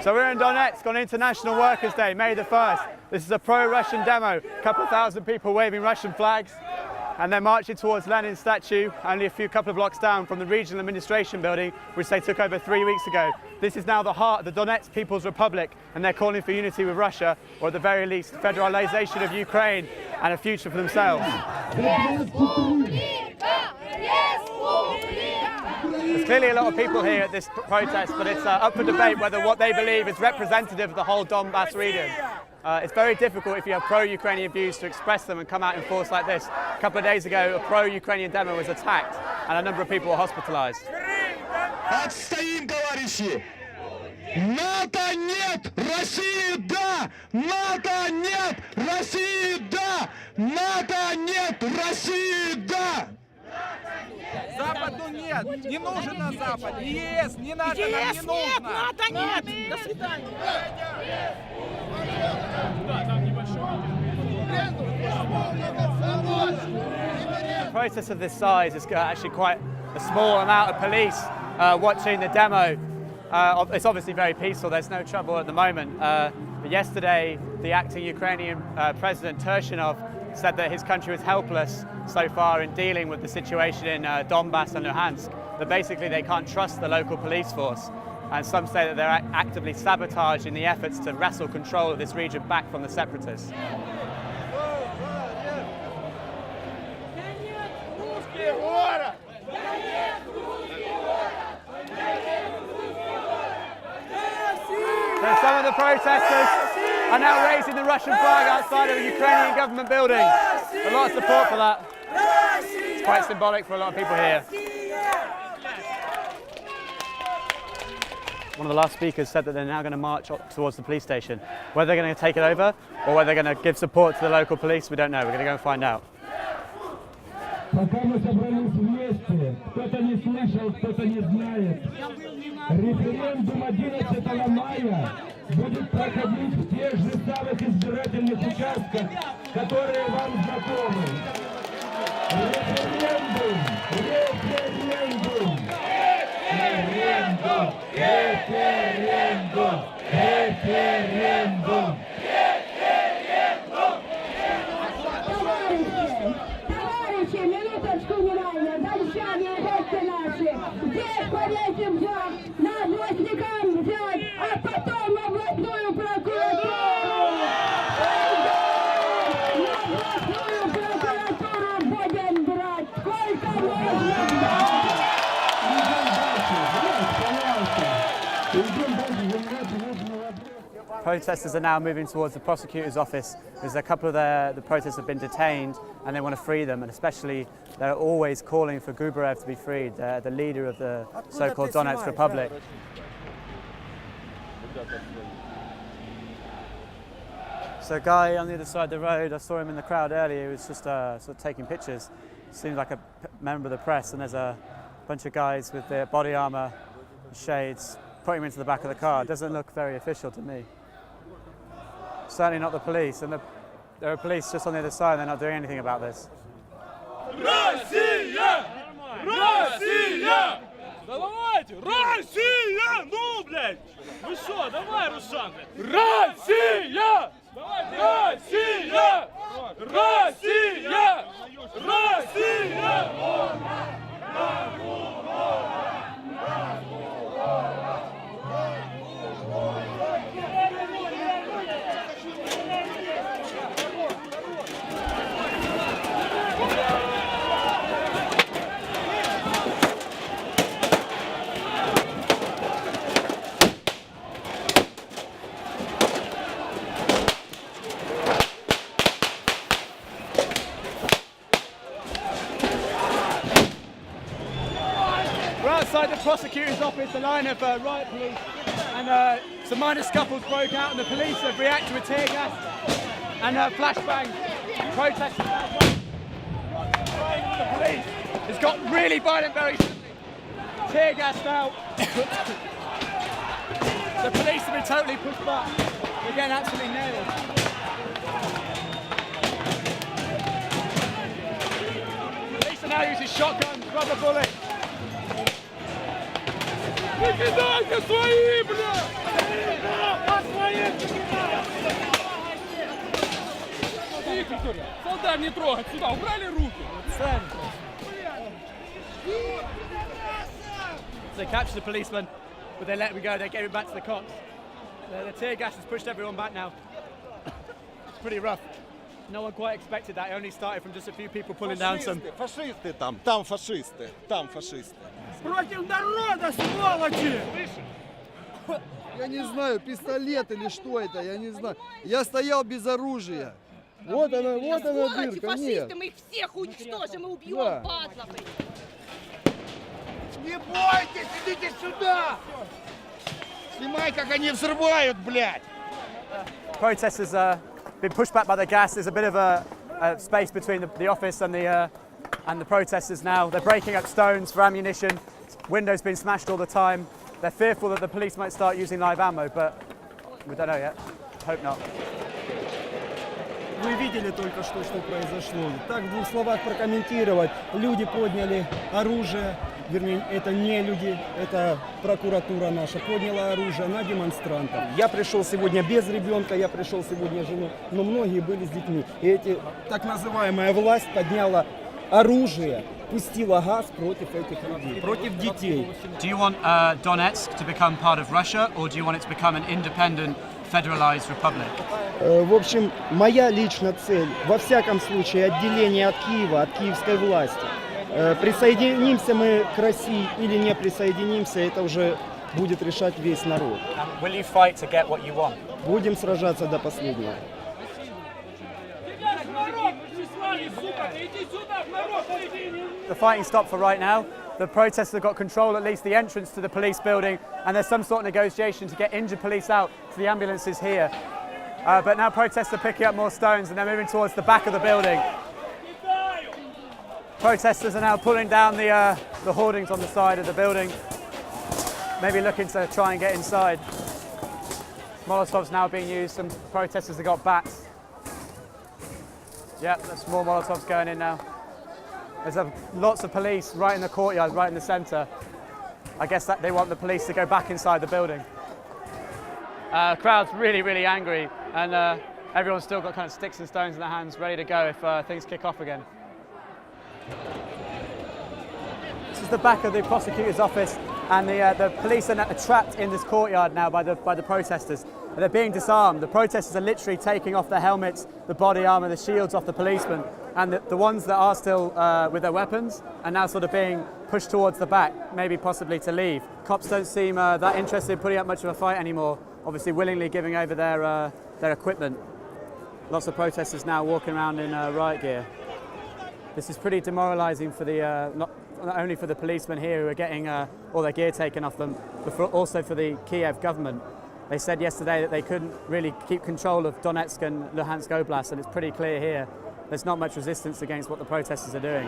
So we're in Donetsk on International Workers' Day, May the 1st. This is a pro-Russian demo, a couple of thousand people waving Russian flags, and they're marching towards Lenin's statue, only a couple of blocks down from the regional administration building, which they took over 3 weeks ago. This is now the heart of the Donetsk People's Republic, and they're calling for unity with Russia, or at the very least, federalization of Ukraine and a future for themselves. There's clearly a lot of people here at this protest, but it's up for debate whether what they believe is representative of the whole Donbass region. It's very difficult if you have pro-Ukrainian views to express them and come out in force like this. A couple of days ago, a pro-Ukrainian demo was attacked and a number of people were hospitalized. Отстоим, товарищи! НАТО нет! России да! НАТО нет! России да! НАТО нет! России да! Западу нет, не нужен на Запад. ЕС, не НАТО нам не нужно. Нет, НАТО нет. До свидания. A protest of this size has got actually quite a small amount of police watching the demo. It's obviously very peaceful, there's no trouble at the moment. But yesterday, the acting Ukrainian President Turchinov said that his country was helpless so far in dealing with the situation in Donbass and Luhansk, that basically they can't trust the local police force. And some say that they're actively sabotaging the efforts to wrestle control of this region back from the separatists. So some of the protesters are now raising the Russian flag outside of the Ukrainian government building. A lot of support for that. It's quite symbolic for a lot of people here. One of the last speakers said that they're now going to march towards the police station. Whether they're going to take it over or whether they're going to give support to the local police, we don't know. We're going to go and find out. Пока мы собрались вместе, кто-то не слышал, кто-то не знает. Референдум 11 мая будет проходить в тех же самых избирательных участках, которые вам знакомы. Референдум! Референдум! Референдум! Референдум! Референдум! Минуточку внимания, дальшане, гости наши, здесь повесим все, нас властникам взять, а потом в областную прокуратуру! На областную прокуратуру будем брать, сколько можно! Protesters are now moving towards the prosecutor's office because a couple of the protesters have been detained and they want to free them, and especially they're always calling for Gubarev to be freed, the leader of the so-called Donetsk Republic. So a guy on the other side of the road, I saw him in the crowd earlier, he was just sort of taking pictures. Seemed like a member of the press, and there's a bunch of guys with their body armour and shades putting him into the back of the car. It doesn't look very official to me. Certainly not the police, and there are police just on the other side, and they're not doing anything about this. Россия! Россия! Давайте! Россия! Ну, блядь! Вы что, давай, Рушан! Россия! Россия! Россия! Россия! Outside the prosecutor's office, a line of riot police, and some minor scuffles broke out, and the police have reacted with tear gas and flashbang. Protesters the police. It's got really violent very suddenly. Tear gassed out. The police have been totally pushed back. They're getting absolutely nailed. Police are now using shotguns, rubber bullets. Не кидайте свои, бля! Виктория, солдат не трогать, сюда, убрали руки! They captured the policeman, but they let him go. They gave him back to the cops. The tear gas has pushed everyone back now. It's pretty rough. No one quite expected that. It only started from just a few people pulling down some. Фашисты там фашисты, там фашисты. Против народа, сволочи! Я не знаю, пистолет или что это, я не знаю. Я стоял без оружия. Вот она Сволочи, дырка, фашисты, нет. мы их всех уничтожим и убьем, Да. падлов! Не бойтесь, идите сюда! Снимай, как они взрывают, блядь! Protesters been pushed back by the gas. There's a bit of a space between the office and the protesters now. They're breaking up stones for ammunition. Windows been smashed all the time. They're fearful that the police might start using live ammo, but we don't know yet. Hope not. Вы видели только что произошло. Так в двух словах прокомментировать. Люди подняли оружие, вернее, это не люди, это прокуратура наша подняла оружие на демонстрантов. Я пришел сегодня без ребенка, я пришел сегодня с женой, но многие были с детьми. И эти, так называемая власть подняла оружие, пустила газ против этих людей, против детей. Do you want Donetsk to become part of Russia, or do you want it to become an independent, federalized republic? В общем, моя личная цель, во всяком случае, отделение от Киева, от киевской власти. Присоединимся мы к России или не присоединимся, это уже будет решать весь народ. Will you fight to get what you want? Будем сражаться до последнего. Тебя ж народ прислали, сука, ты иди сюда, в народ иди! The fighting stopped for right now. The protesters have got control at least the entrance to the police building, and there's some sort of negotiation to get injured police out to the ambulances here. But now protesters are picking up more stones and they're moving towards the back of the building. Protesters are now pulling down the hoardings on the side of the building, maybe looking to try and get inside. Molotovs now being used. Some protesters have got bats. Yeah, there's more Molotovs going in now. There's lots of police right in the courtyard, right in the centre. I guess that they want the police to go back inside the building. Crowd's really, really angry, and everyone's still got kind of sticks and stones in their hands, ready to go if things kick off again. This is the back of the prosecutor's office, and the police are trapped in this courtyard now by the protesters. They're being disarmed. The protesters are literally taking off their helmets, the body armour, the shields off the policemen, and the ones that are still with their weapons are now sort of being pushed towards the back, maybe possibly to leave. Cops don't seem that interested in putting up much of a fight anymore, obviously willingly giving over their equipment. Lots of protesters now walking around in riot gear. This is pretty demoralising for the not only for the policemen here who are getting all their gear taken off them, but also for the Kiev government. They said yesterday that they couldn't really keep control of Donetsk and Luhansk Oblast, and it's pretty clear here there's not much resistance against what the protesters are doing.